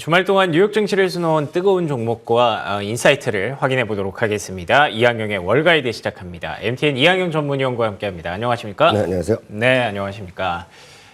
주말 동안 뉴욕 증시를 수놓은 뜨거운 종목과 인사이트를 확인해 보도록 하겠습니다. 이항영의 월가이드 시작합니다. MTN 이항영 전문위원과 함께합니다. 안녕하십니까? 네, 안녕하세요. 네, 안녕하십니까?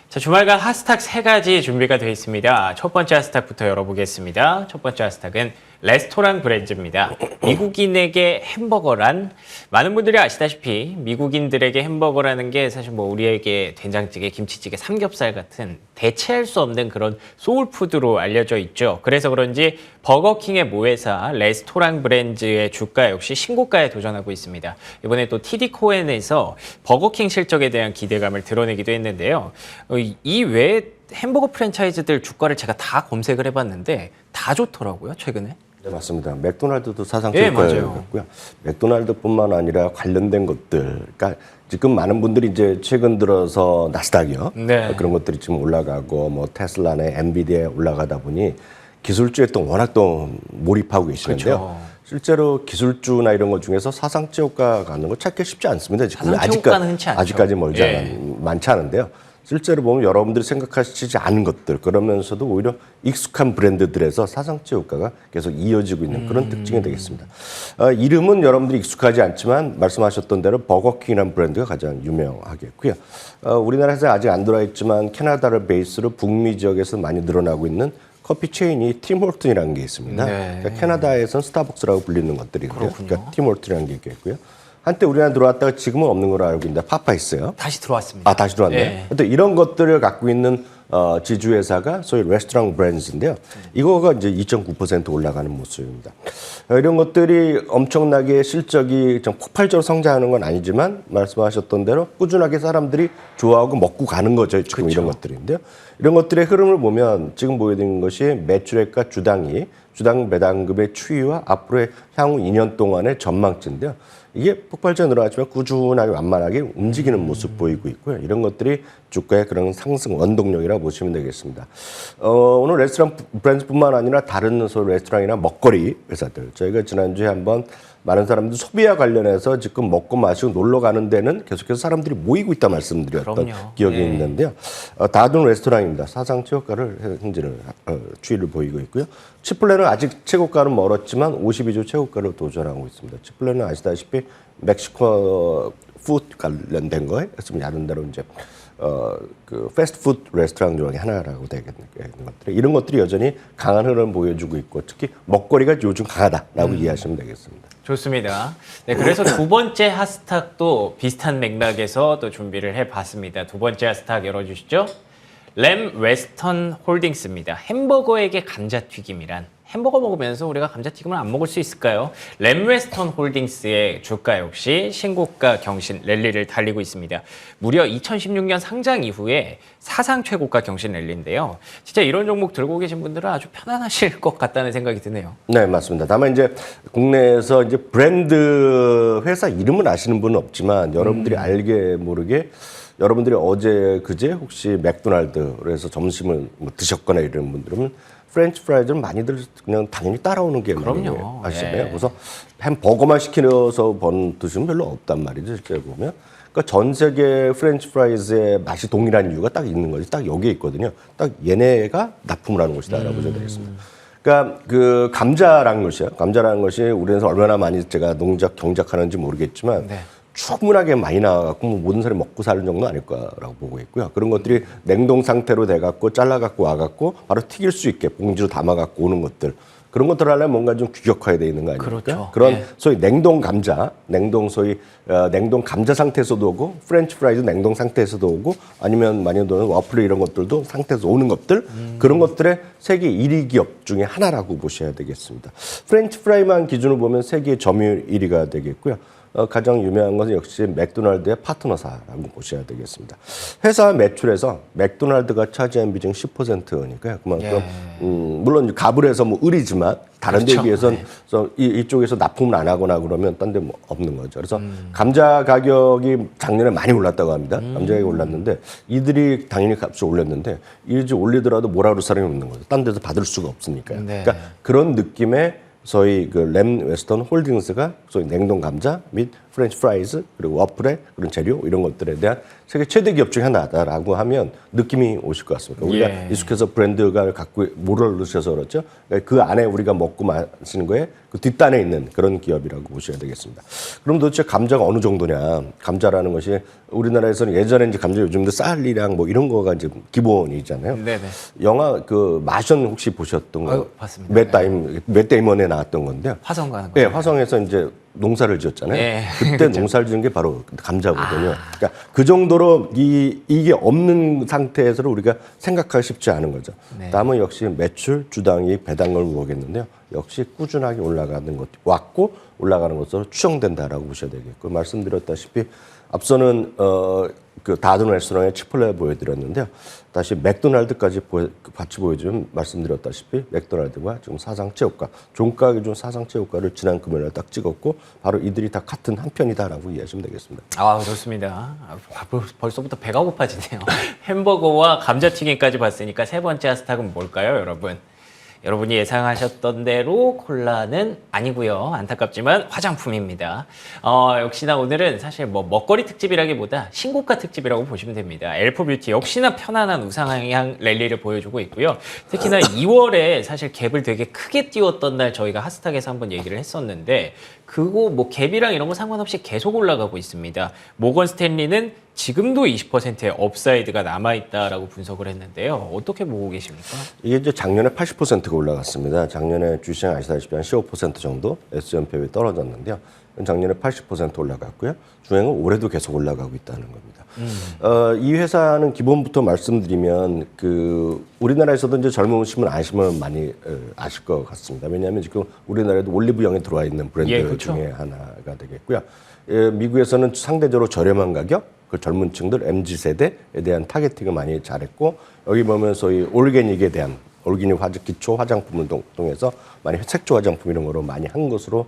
자, 주말간 핫스탁 3가지 준비가 되어 있습니다. 첫 번째 핫스탁부터 열어보겠습니다. 첫 번째 핫스탁은 레스토랑 브랜드입니다. 미국인에게 햄버거란? 많은 분들이 아시다시피 미국인들에게 햄버거라는 게 사실 뭐 우리에게 된장찌개, 김치찌개, 삼겹살 같은 대체할 수 없는 그런 소울푸드로 알려져 있죠. 그래서 그런지 버거킹의 모회사 레스토랑 브랜드의 주가 역시 신고가에 도전하고 있습니다. 이번에 또 TD 코엔에서 버거킹 실적에 대한 기대감을 드러내기도 했는데요. 이 외에 햄버거 프랜차이즈들 주가를 제가 다 검색을 해봤는데 다 좋더라고요, 최근에. 네, 맞습니다. 맥도날드도 사상 네, 최고였고요. 맥도날드뿐만 아니라 관련된 것들, 그러니까 지금 많은 분들이 이제 최근 들어서 나스닥이요. 네. 그런 것들이 지금 올라가고 뭐 테슬라나 엔비디아 올라가다 보니 기술주에 또 워낙 또 몰입하고 계시는데요. 그렇죠. 실제로 기술주나 이런 것 중에서 사상 최고가 가는 거 찾기 쉽지 않습니다. 지금 사상 최고가는 흔치 않죠. 아직까지 멀지 예. 많지 않은데요. 실제로 보면 여러분들이 생각하시지 않은 것들, 그러면서도 오히려 익숙한 브랜드들에서 사상 최고가가 계속 이어지고 있는 그런 특징이 되겠습니다. 이름은 여러분들이 익숙하지 않지만 말씀하셨던 대로 버거킹이라는 브랜드가 가장 유명하겠고요. 우리나라에서 아직 안 들어와 있지만 캐나다를 베이스로 북미 지역에서 많이 늘어나고 있는 커피 체인이 팀홀튼이라는 게 있습니다. 네. 그러니까 캐나다에서는 스타벅스라고 불리는 것들이고요. 그렇군요. 그러니까 팀홀튼이라는 게 있고요. 한때 우리나라 들어왔다가 지금은 없는 걸로 알고 있는데 파파이스요. 다시 들어왔습니다. 아, 다시 들어왔네요. 예. 또 이런 것들을 갖고 있는 지주회사가 소위 레스토랑 브랜드인데요. 이거가 이제 2.9% 올라가는 모습입니다. 이런 것들이 엄청나게 실적이 좀 폭발적으로 성장하는 건 아니지만 말씀하셨던 대로 꾸준하게 사람들이 좋아하고 먹고 가는 거죠. 지금 그렇죠. 이런 것들인데요. 이런 것들의 흐름을 보면 지금 보여드린 것이 매출액과 주당 배당금의 추이와 앞으로의 향후 2년 동안의 전망치인데요. 이게 폭발적으로 늘어나지만 꾸준하게 완만하게 움직이는 모습 보이고 있고요. 이런 것들이 주가의 그런 상승 원동력이라고 보시면 되겠습니다. 오늘 레스토랑 브랜드뿐만 아니라 다른 레스토랑이나 먹거리 회사들, 저희가 지난주에 한번 많은 사람들 소비와 관련해서 지금 먹고 마시고 놀러 가는 데는 계속해서 사람들이 모이고 있다 말씀드렸던 그럼요. 기억이 네. 있는데요. 다른 레스토랑입니다. 사상 최고가를 현재는 추이를 보이고 있고요. 치플레는 아직 최고가는 멀었지만 52조 최고가를 도전하고 있습니다. 치플레는 아시다시피 멕시코 푸드 관련된 거에 다른 대로 이제 그 패스트푸드 레스토랑 중에 하나라고 되겠는 것들, 이런 것들이 여전히 강한 흐름을 보여주고 있고 특히 먹거리가 요즘 강하다라고 이해하시면 되겠습니다. 좋습니다. 네, 그래서 두 번째 핫스탁도 비슷한 맥락에서 또 준비를 해봤습니다. 두 번째 핫스탁 열어주시죠. 램 웨스턴 홀딩스입니다. 햄버거에게 감자튀김이란? 햄버거 먹으면서 우리가 감자튀김을 안 먹을 수 있을까요? 램 웨스턴 홀딩스의 주가 역시 신고가 경신 랠리를 달리고 있습니다. 무려 2016년 상장 이후에 사상 최고가 경신 랠리인데요. 진짜 이런 종목 들고 계신 분들은 아주 편안하실 것 같다는 생각이 드네요. 네, 맞습니다. 다만 이제 국내에서 이제 브랜드 회사 이름은 아시는 분은 없지만 여러분들이 알게 모르게 여러분들이 어제 그제 혹시 맥도날드에서 점심을 뭐 드셨거나 이런 분들은 프렌치 프라이즈를 많이들 그냥 당연히 따라오는 게 그럼요. 아시잖아요. 네. 그래서 햄버거만 시켜서 드시면 별로 없단 말이죠. 실제 보면. 그러니까 전 세계 프렌치 프라이즈의 맛이 동일한 이유가 딱 있는 거지. 딱 여기에 있거든요. 딱 얘네가 납품을 하는 것이다라고 보셔야 되겠습니다. 그러니까 그 감자라는 것이요. 감자라는 것이 우리나라에서 얼마나 많이 제가 경작하는지 모르겠지만 네. 충분하게 많이 나와갖고 모든 사람이 먹고 사는 정도는 아닐 거라고 보고 있고요. 그런 것들이 냉동 상태로 돼갖고 잘라갖고 와갖고 바로 튀길 수 있게 봉지로 담아갖고 오는 것들. 그런 것들 하려면 뭔가 좀 규격화해야 되어 있는 거 아닙니까? 그렇죠. 그런 네. 소위 냉동 감자, 냉동 감자 상태에서도 오고 프렌치 프라이즈 냉동 상태에서도 오고 아니면 많이 오는 와플 이런 것들도 상태에서 오는 것들 그런 것들의 세계 1위 기업 중에 하나라고 보셔야 되겠습니다. 프렌치 프라이만 기준으로 보면 세계 점유율 1위가 되겠고요. 가장 유명한 것은 역시 맥도날드의 파트너사라고 보셔야 되겠습니다. 회사 매출에서 맥도날드가 차지한 비중 10%니까요. 그만큼 물론 가불에서 뭐 을이지만 다른 데에 그렇죠. 비해서는 이쪽에서 납품을 안 하거나 그러면 딴 데 뭐 없는 거죠. 그래서 감자 가격이 작년에 많이 올랐다고 합니다. 감자 가격이 올랐는데 이들이 당연히 값을 올렸는데 이제 올리더라도 뭐라 그럴 사람이 없는 거죠. 딴 데서 받을 수가 없으니까요. 네. 그러니까 그런 느낌의 소위 그 램 웨스턴 홀딩스가 소위 냉동 감자 및 프렌치 프라이즈 그리고 워플의 그런 재료 이런 것들에 대한 세계 최대 기업 중에 하나다라고 하면 느낌이 오실 것 같습니다. 우리가 예. 익숙해서 브랜드가 갖고 모르셔서 그렇죠. 그러니까 그 안에 우리가 먹고 마시는 거에 그 뒷단에 있는 그런 기업이라고 보셔야 되겠습니다. 그럼 도대체 감자가 어느 정도냐? 감자라는 것이 우리나라에서는 예전에 이제 감자 요즘도 쌀이랑 뭐 이런 거가 이제 기본이잖아요. 네네. 영화 그 마션 혹시 보셨던 거? 봤습니다. 맷 데이먼에 나왔던 건데요. 화성 가는 거. 네, 화성에서 이제 농사를 지었잖아요. 네. 그때 농사를 지은 게 바로 감자거든요. 그러니까 그 정도로 이게 없는 상태에서 우리가 생각하기 쉽지 않은 거죠. 네. 다음은 역시 매출, 주당이익, 배당을 보겠는데요. 역시 꾸준하게 올라가는 것 왔고 올라가는 것으로 추정된다라고 보셔야 되겠고 말씀드렸다시피 앞서는 그 다든 레스토랑의 치폴레 보여드렸는데요. 다시 맥도날드까지 같이 보여주면 말씀드렸다시피 맥도날드가 지금 사상최고가, 종가 기준 사상최고가를 지난 금요일에 딱 찍었고 바로 이들이 다 같은 한 편이다라고 이해하시면 되겠습니다. 아, 좋습니다. 벌써부터 배가 고파지네요. 햄버거와 감자튀김까지 봤으니까 세 번째 하스탁은 뭘까요, 여러분? 여러분이 예상하셨던 대로 콜라는 아니고요. 안타깝지만 화장품입니다. 역시나 오늘은 사실 뭐 먹거리 특집이라기보다 신고가 특집이라고 보시면 됩니다. 엘프뷰티 역시나 편안한 우상향 랠리를 보여주고 있고요. 특히나 2월에 사실 갭을 되게 크게 띄웠던 날 저희가 하스탁에서 한번 얘기를 했었는데 그거 뭐 갭이랑 이런 거 상관없이 계속 올라가고 있습니다. 모건 스탠리는 지금도 20%의 업사이드가 남아있다라고 분석을 했는데요. 어떻게 보고 계십니까? 이게 이제 작년에 80%가 올라갔습니다. 작년에 주시장 아시다시피 한 15% 정도 S&P에 떨어졌는데요. 작년에 80% 올라갔고요. 주행은 올해도 계속 올라가고 있다는 겁니다. 이 회사는 기본부터 말씀드리면 그 우리나라에서도 이제 젊으시면 아시면 많이 아실 것 같습니다. 왜냐하면 지금 우리나라에도 올리브영에 들어와 있는 브랜드 예, 그렇죠. 중에 하나가 되겠고요. 미국에서는 상대적으로 저렴한 가격, 그 젊은 층들 MZ세대에 대한 타겟팅을 많이 잘했고 여기 보면 소위 올게닉에 대한 올게닉 기초 화장품을 통해서 많이 색조 화장품 이런 거로 많이 한 것으로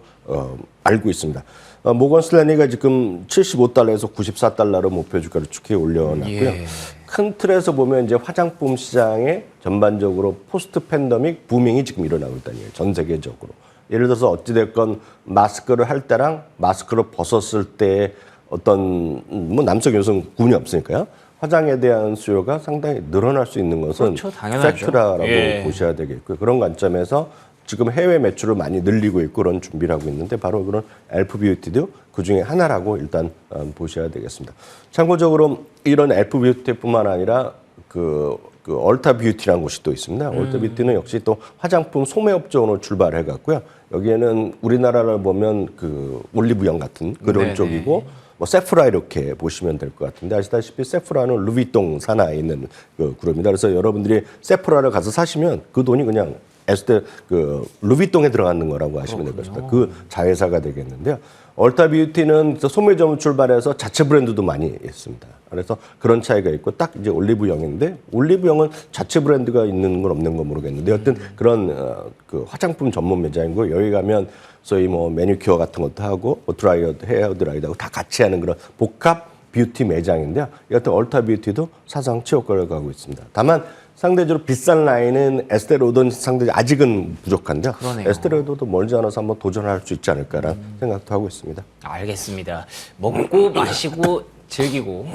알고 있습니다. 모건 스탠리가 지금 75달러에서 94달러로 목표 주가를 축해 올려놨고요. 예. 큰 틀에서 보면 이제 화장품 시장에 전반적으로 포스트 팬데믹 부밍이 지금 일어나고 있다는 얘기예요. 전 세계적으로. 예를 들어서 어찌됐건 마스크를 할 때랑 마스크를 벗었을 때 어떤 뭐 남성 여성 구분이 없으니까요. 화장에 대한 수요가 상당히 늘어날 수 있는 것은 그렇죠, 당연하죠. 팩트라고 예. 보셔야 되겠고요. 그런 관점에서 지금 해외 매출을 많이 늘리고 있고 그런 준비를 하고 있는데 바로 그런 엘프 뷰티도 그 중에 하나라고 일단 보셔야 되겠습니다. 참고적으로 이런 엘프 뷰티뿐만 아니라 그 얼타 뷰티라는 곳이 또 있습니다. 얼타 뷰티는 역시 또 화장품 소매업종으로 출발해 갔고요. 여기에는 우리나라를 보면 그 올리브영 같은 그런 네네. 쪽이고 뭐 세프라 이렇게 보시면 될 것 같은데 아시다시피 세프라는 루비통 산하에 있는 그 그룹입니다. 그래서 여러분들이 세프라를 가서 사시면 그 돈이 그냥 에스테 그 루비통에 들어가는 거라고 하시면 될 것입니다. 그 자회사가 되겠는데요. 얼타 뷰티는 소매점을 출발해서 자체 브랜드도 많이 있습니다. 그래서 그런 차이가 있고 딱 이제 올리브영인데 올리브영은 자체 브랜드가 있는 건 없는 건 모르겠는데 어떤 그런 그 화장품 전문 매장이고 여기 가면 소위 뭐 매니큐어 같은 것도 하고 뭐 드라이어 헤어 드라이도 하고 다 같이 하는 그런 복합 뷰티 매장인데요. 여하튼 얼타 뷰티도 사상 최고가를 가고 있습니다. 다만 상대적으로 비싼 라인은 에스테로든 상대적으로 아직은 부족한데요. 그러네요. 에스테로도 멀지 않아서 한번 도전할 수 있지 않을까라는 생각도 하고 있습니다. 알겠습니다. 먹고 마시고 즐기고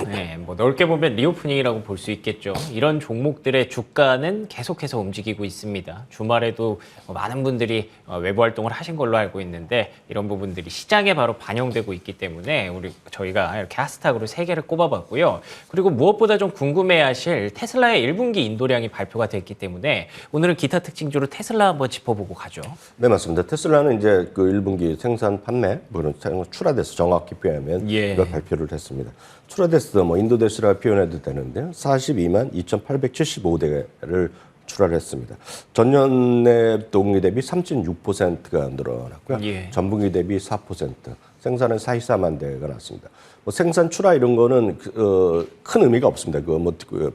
뭐 넓게 보면 리오프닝이라고 볼 수 있겠죠. 이런 종목들의 주가는 계속해서 움직이고 있습니다. 주말에도 많은 분들이 외부 활동을 하신 걸로 알고 있는데 이런 부분들이 시장에 바로 반영되고 있기 때문에 저희가 이렇게 하스탁으로 3개를 꼽아봤고요. 그리고 무엇보다 좀 궁금해하실 테슬라의 1분기 인도량이 발표가 됐기 때문에 오늘은 기타 특징주로 테슬라 한번 짚어보고 가죠. 네, 맞습니다. 테슬라는 이제 그 1분기 생산 판매, 뭐는 출하돼서 정확히 표현하면 예. 이걸 발표를 했습니다. 출하됐어, 뭐 인도대시라 표현해도 되는데요. 42만 2,875대를 출하를 했습니다. 전년의 동기 대비 3.6%가 늘어났고요. 예. 전분기 대비 4%, 생산은 44만 대가 났습니다. 뭐 생산 출하 이런 거는 큰 의미가 없습니다.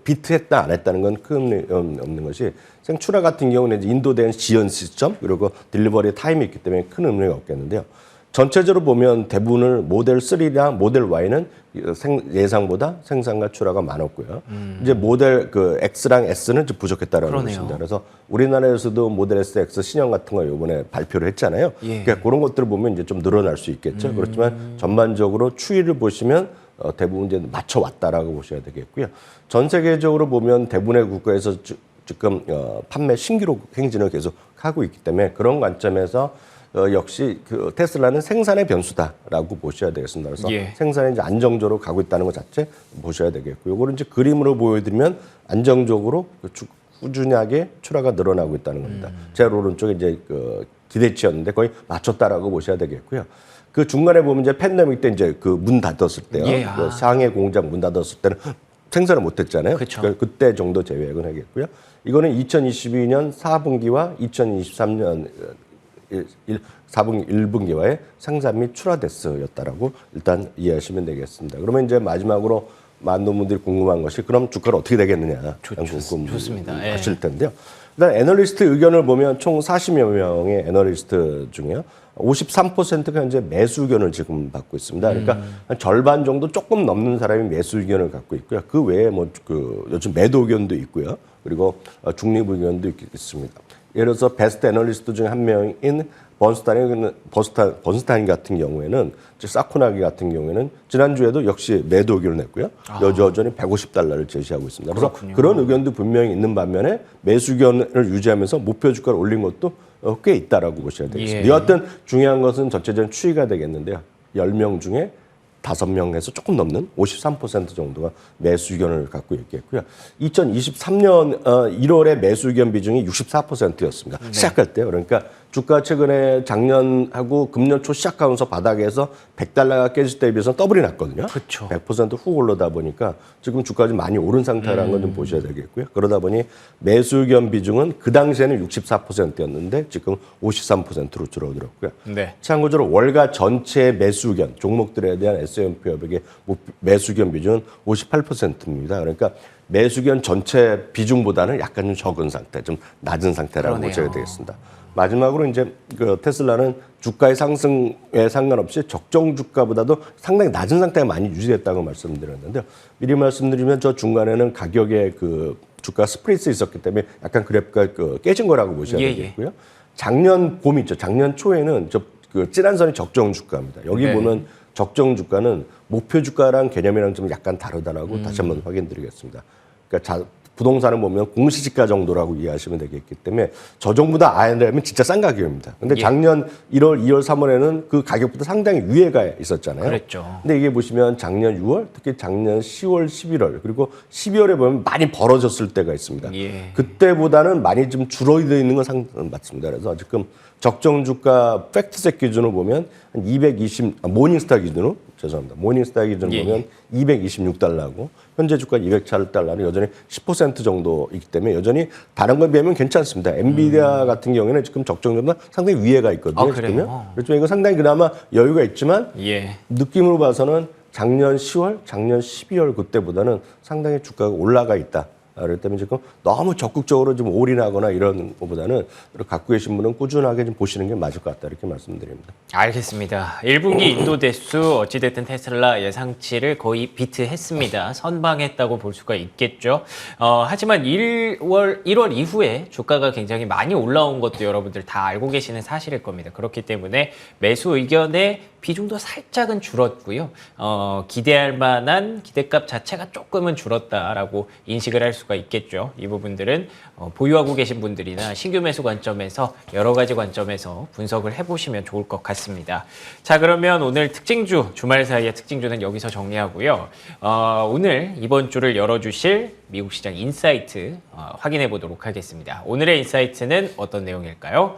비트했다 안 했다는 건 큰 의미 없는 것이 생출하 같은 경우는 이제 인도된 지연 시점 그리고 딜리버리 타임이 있기 때문에 큰 의미가 없겠는데요. 전체적으로 보면 대부분을 모델 3랑 모델 Y는 예상보다 생산과 출하가 많았고요. 이제 모델 그 X랑 S는 좀 부족했다라는 그러네요. 것입니다. 그래서 우리나라에서도 모델 S, X 신형 같은 거 이번에 발표를 했잖아요. 예. 그러니까 그런 것들을 보면 이제 좀 늘어날 수 있겠죠. 그렇지만 전반적으로 추이를 보시면 대부분 이제 맞춰왔다라고 보셔야 되겠고요. 전 세계적으로 보면 대부분의 국가에서 지금 판매 신기록 행진을 계속 하고 있기 때문에 그런 관점에서 역시 그 테슬라는 생산의 변수다라고 보셔야 되겠습니다. 그래서 예. 생산이 이제 안정적으로 가고 있다는 것 자체 보셔야 되겠고요. 이거를 이제 그림으로 보여드리면 안정적으로 꾸준하게 출하가 늘어나고 있다는 겁니다. 제 오른쪽에 이제 그 기대치였는데 거의 맞췄다라고 보셔야 되겠고요. 그 중간에 보면 이제 팬데믹 때 이제 그 문 닫았을 때요. 예, 그 상해 공장 문 닫았을 때는 생산을 못했잖아요. 그쵸. 그러니까 그때 정도 제외액은 하겠고요. 이거는 2022년 4분기와 2023년 4분기 1분기와의 생산 및 출하 대수였다라고 일단 이해하시면 되겠습니다. 그러면 이제 마지막으로 많은 분들이 궁금한 것이 그럼 주가는 어떻게 되겠느냐 좋습니다. 예. 하실 텐데요. 일단 애널리스트 의견을 보면 총 40여 명의 애널리스트 중에요. 53%가 현재 매수 의견을 지금 받고 있습니다. 그러니까 한 절반 정도 조금 넘는 사람이 매수 의견을 갖고 있고요. 그 외에 뭐 그 요즘 매도 의견도 있고요. 그리고 중립 의견도 있습니다. 예를 들어서 베스트 애널리스트 중에 한 명인 번스타인 같은 경우에는 사쿠나기 같은 경우에는 지난주에도 역시 매도 의견을 냈고요. 여전히 150달러를 제시하고 있습니다. 그래서 그렇군요. 그런 의견도 분명히 있는 반면에 매수 의견을 유지하면서 목표 주가를 올린 것도 꽤 있다라고 보셔야 되겠습니다. 예. 여하튼 중요한 것은 전체적인 추이가 되겠는데요. 10명 중에 5명에서 조금 넘는 53% 정도가 매수 의견을 갖고 있겠고요. 2023년 1월에 매수 의견 비중이 64%였습니다. 시작할 때요. 그러니까 주가 최근에 작년하고 금년 초 시작하면서 바닥에서 100달러가 깨질 때에 비해서 더블이 났거든요. 그쵸. 100%훅 올라다 보니까 지금 주가가 좀 많이 오른 상태라는 건 좀 보셔야 되겠고요. 그러다 보니 매수 의견 비중은 그 당시에는 64%였는데 지금 53%로 줄어들었고요. 네. 참고적으로 월가 전체 매수 의견 종목들에 대한 S&P 500의 매수 의견 비중은 58%입니다. 그러니까 매수 의견 전체 비중보다는 약간 좀 적은 상태, 좀 낮은 상태라고 그러네요. 보셔야 되겠습니다. 마지막으로 이제 그 테슬라는 주가의 상승에 상관없이 적정 주가보다도 상당히 낮은 상태가 많이 유지됐다고 말씀드렸는데요. 미리 말씀드리면 저 중간에는 가격의 그 주가 스프레이스 있었기 때문에 약간 그래프가 깨진 거라고 보셔야 예, 되겠고요. 작년 봄 있죠. 작년 초에는 그 진한 선이 적정 주가입니다. 여기 네. 보면 적정 주가는 목표 주가랑 개념이랑 좀 약간 다르다라고 다시 한번 확인드리겠습니다. 그러니까 부동산을 보면 공시지가 정도라고 이해하시면 되겠기 때문에 저 정보다 아니라면 진짜 싼 가격입니다. 근데 예. 작년 1월, 2월, 3월에는 그 가격보다 상당히 위에가 있었잖아요. 그랬죠. 근데 이게 보시면 작년 6월, 특히 작년 10월, 11월, 그리고 12월에 보면 많이 벌어졌을 때가 있습니다. 예. 그때보다는 많이 좀 줄어들어 있는 건 맞습니다. 그래서 지금 적정 주가 팩트셋 기준으로 보면 한 모닝스타 기준으로 죄송합니다. 모닝스타 기준으로 예. 보면 226달러고 현재 주가 208달러는 여전히 10% 정도 있기 때문에 여전히 다른 거에 비하면 괜찮습니다. 엔비디아 같은 경우에는 지금 적정 주가 상당히 위에가 있거든요. 아, 그래요? 그렇지만 이거 상당히 그나마 여유가 있지만 예. 느낌으로 봐서는 작년 10월, 작년 12월 그때보다는 상당히 주가가 올라가 있다. 그렇기 때문에 지금 너무 적극적으로 좀 올인하거나 이런 것보다는 갖고 계신 분은 꾸준하게 좀 보시는 게 맞을 것 같다 이렇게 말씀드립니다. 알겠습니다. 1분기 인도 대수 어찌됐든 테슬라 예상치를 거의 비트했습니다. 선방했다고 볼 수가 있겠죠. 하지만 1월 이후에 주가가 굉장히 많이 올라온 것도 여러분들 다 알고 계시는 사실일 겁니다. 그렇기 때문에 매수 의견의 비중도 살짝은 줄었고요. 기대할 만한 기대값 자체가 조금은 줄었다라고 인식을 할 수가 있겠죠. 이 부분들은 보유하고 계신 분들이나 신규 매수 관점에서 여러 가지 관점에서 분석을 해보시면 좋을 것 같습니다. 자, 그러면 오늘 특징주, 주말 사이의 특징주는 여기서 정리하고요. 오늘 이번 주를 열어주실 미국 시장 인사이트 확인해 보도록 하겠습니다. 오늘의 인사이트는 어떤 내용일까요?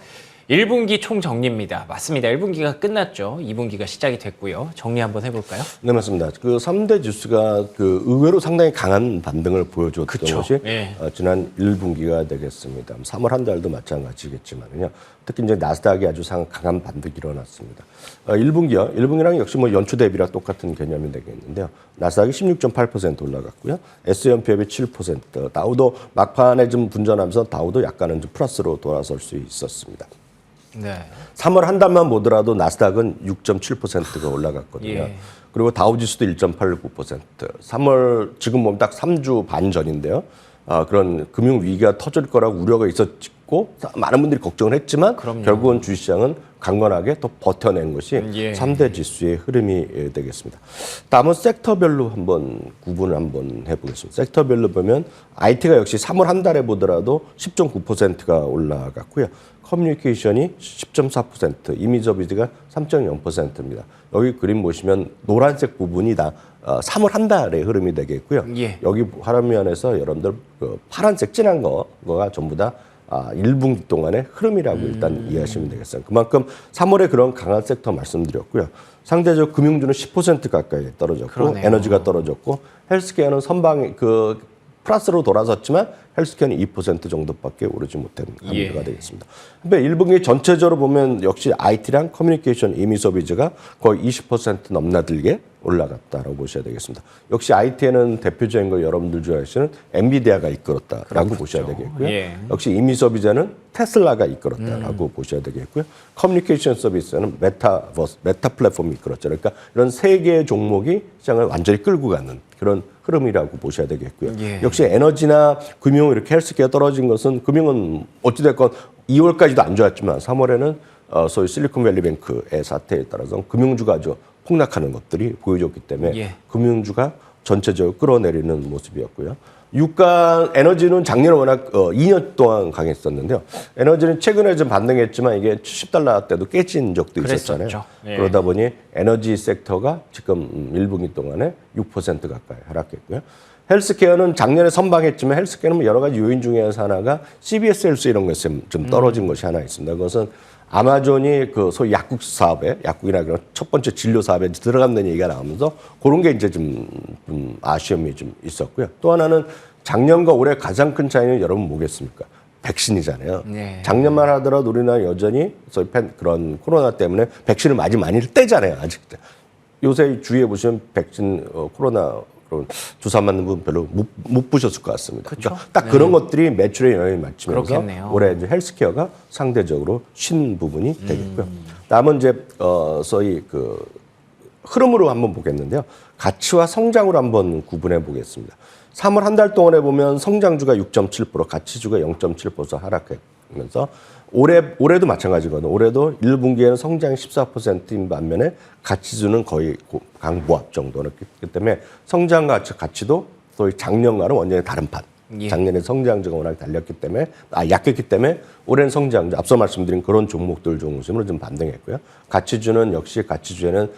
1분기 총정리입니다. 맞습니다. 1분기가 끝났죠. 2분기가 시작이 됐고요. 정리 한번 해볼까요? 네, 맞습니다. 그 3대 지수가 그 의외로 상당히 강한 반등을 보여줬던 그쵸. 것이 예. 지난 1분기가 되겠습니다. 3월 한 달도 마찬가지겠지만요. 특히 이제 나스닥이 아주 강한 반등이 일어났습니다. 1분기요. 1분기랑 역시 뭐 연초 대비랑 똑같은 개념이 되겠는데요. 나스닥이 16.8% 올라갔고요. S&P 7%, 다우도 막판에 좀 분전하면서 다우도 약간은 좀 플러스로 돌아설 수 있었습니다. 네. 3월 한 달만 보더라도 나스닥은 6.7%가 올라갔거든요. 예. 그리고 다우지수도 1.89%. 3월 지금 보면 딱 3주 반 전인데요. 그런 금융 위기가 터질 거라고 우려가 있었고 많은 분들이 걱정을 했지만 그럼요. 결국은 주식시장은 강건하게 또 버텨낸 것이 예. 3대 지수의 흐름이 되겠습니다. 다음은 섹터별로 한번 구분을 한번 해보겠습니다. 섹터별로 보면 IT가 역시 3월 한 달에 보더라도 10.9%가 올라갔고요. 커뮤니케이션이 10.4%, 이미저비즈가 3.0%입니다. 여기 그림 보시면 노란색 부분이 다 3월 한 달의 흐름이 되겠고요. 예. 여기 화면에서 여러분들 그 파란색 진한 거가 전부 다 1분기 동안의 흐름이라고 일단 이해하시면 되겠어요. 그만큼 3월에 그런 강한 섹터 말씀드렸고요. 상대적으로 금융주는 10% 가까이 떨어졌고 그러네요. 에너지가 떨어졌고 헬스케어는 선방 플러스로 돌아섰지만 헬스케어는 2% 정도밖에 오르지 못한 한도가 예. 되겠습니다. 근데 1분기 전체적으로 보면 역시 IT랑 커뮤니케이션, 이미 서비스가 거의 20% 넘나들게 올라갔다라고 보셔야 되겠습니다. 역시 IT에는 대표적인 거 여러분들 좋아하시는 엔비디아가 이끌었다라고 보셔야 되겠고요. 예. 역시 이미 서비스는 테슬라가 이끌었다라고 보셔야 되겠고요. 커뮤니케이션 서비스는 메타 플랫폼이 이끌었죠. 그러니까 이런 세 개의 종목이 시장을 완전히 끌고 가는 그런 흐름이라고 보셔야 되겠고요. 예. 역시 에너지나 금융 이렇게 헬스케어 떨어진 것은 금융은 어찌됐건 2월까지도 안 좋았지만 3월에는 소위 실리콘밸리뱅크의 사태에 따라서 금융주가 아주 폭락하는 것들이 보여줬기 때문에 예. 금융주가 전체적으로 끌어내리는 모습이었고요. 유가 에너지는 작년에 워낙 2년 동안 강했었는데요. 에너지는 최근에 좀 반등했지만 이게 70달러 때도 깨진 적도 있었잖아요. 그랬었죠. 예. 그러다 보니 에너지 섹터가 지금 1분기 동안에 6% 가까이 하락했고요. 헬스케어는 작년에 선방했지만 헬스케어는 여러 가지 요인 중에 하나가 CBS 헬스 이런 것에 좀 떨어진 것이 하나 있습니다. 그것은 아마존이 그 소위 약국 사업에, 약국이나 그런 첫 번째 진료 사업에 들어간다는 얘기가 나오면서 그런 게 이제 좀 아쉬움이 좀 있었고요. 또 하나는 작년과 올해 가장 큰 차이는 여러분 뭐겠습니까? 백신이잖아요. 네. 작년만 하더라도 우리나라 여전히 소위 그런 코로나 때문에 백신을 맞이 많이 떼잖아요. 아직. 요새 주위에 보시면 백신 코로나 주사 맞는 분 별로 못 보셨을 것 같습니다. 그쵸? 그러니까 딱 그런 것들이 매출에 영향을 미치면서 그렇겠네요. 올해 이제 헬스케어가 상대적으로 쉰 부분이 되겠고요. 다음은 이제 소위 그 흐름으로 한번 보겠는데요. 가치와 성장으로 한번 구분해 보겠습니다. 3월 한 달 동안에 보면 성장주가 6.7%, 가치주가 0.7% 하락하면서 올해도 마찬가지거든요. 올해도 1분기에는 성장이 14%인 반면에 가치주는 거의 강보합 정도는 그렇기 때문에 성장 가치도 소위 작년과는 완전히 다른 판. 예. 작년에 성장주가 워낙 달렸기 때문에 약했기 때문에 올해는 성장주 앞서 말씀드린 그런 종목들 중심으로 좀 반등했고요. 가치주는 역시 가치주에는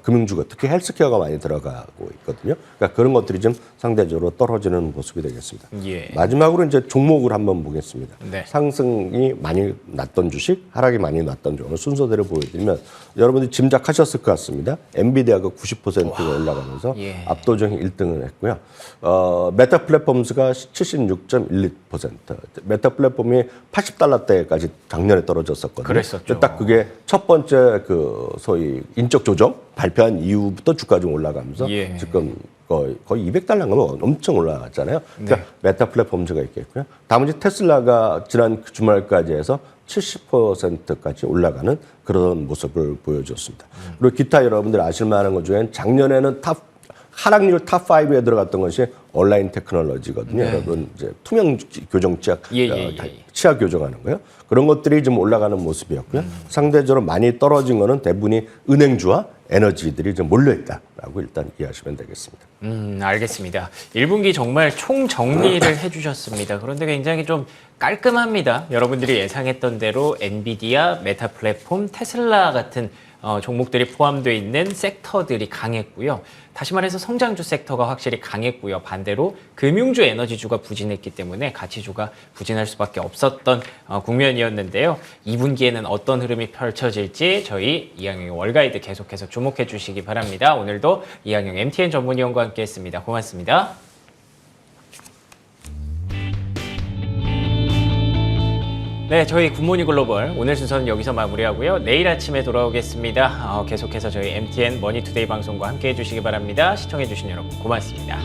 금융주가 특히 헬스케어가 많이 들어가고 있거든요. 그러니까 그런 것들이 좀 상대적으로 떨어지는 모습이 되겠습니다. 예. 마지막으로 이제 종목을 한번 보겠습니다. 네. 상승이 많이 났던 주식, 하락이 많이 났던 종목 순서대로 보여드리면 여러분들이 짐작하셨을 것 같습니다. 엔비디아가 90%가 올라가면서 예. 압도적인 1등을 했고요. 메타 플랫폼스가 76.12%. 메타 플랫폼이 80달러대까지 작년에 떨어졌었거든요. 그랬었죠. 딱 그게 첫 번째 그 소위 인적 조정 발표한 이후부터 주가 좀 올라가면서 예. 지금 거의 200달러면 엄청 올라갔잖아요. 그러니까 네. 메타 플랫폼즈가 있겠고요. 다음은 테슬라가 지난 주말까지 해서 70%까지 올라가는 그런 모습을 보여줬습니다. 그리고 기타 여러분들 아실 만한 것 중에 작년에는 하락률 탑5에 들어갔던 것이 온라인 테크놀로지거든요. 네. 여러분 이제 투명 교정 치약, 예. 치아 교정하는 거요. 그런 것들이 좀 올라가는 모습이었고요. 상대적으로 많이 떨어진 거는 대부분이 은행주와 에너지들이 좀 몰려있다라고 일단 이해하시면 되겠습니다. 알겠습니다. 1분기 정말 총 정리를 해주셨습니다. 그런데 굉장히 좀 깔끔합니다. 여러분들이 예상했던 대로 엔비디아, 메타 플랫폼, 테슬라 같은 종목들이 포함되어 있는 섹터들이 강했고요. 다시 말해서 성장주 섹터가 확실히 강했고요. 반대로 금융주, 에너지주가 부진했기 때문에 가치주가 부진할 수밖에 없었던 국면이었는데요. 2분기에는 어떤 흐름이 펼쳐질지 저희 이항영 월가이드 계속해서 주목해 주시기 바랍니다. 오늘도 이항영 MTN 전문위원과 함께했습니다. 고맙습니다. 네, 저희 굿모닝 글로벌 오늘 순서는 여기서 마무리하고요. 내일 아침에 돌아오겠습니다. 계속해서 저희 MTN 머니투데이 방송과 함께해 주시기 바랍니다. 시청해 주신 여러분 고맙습니다.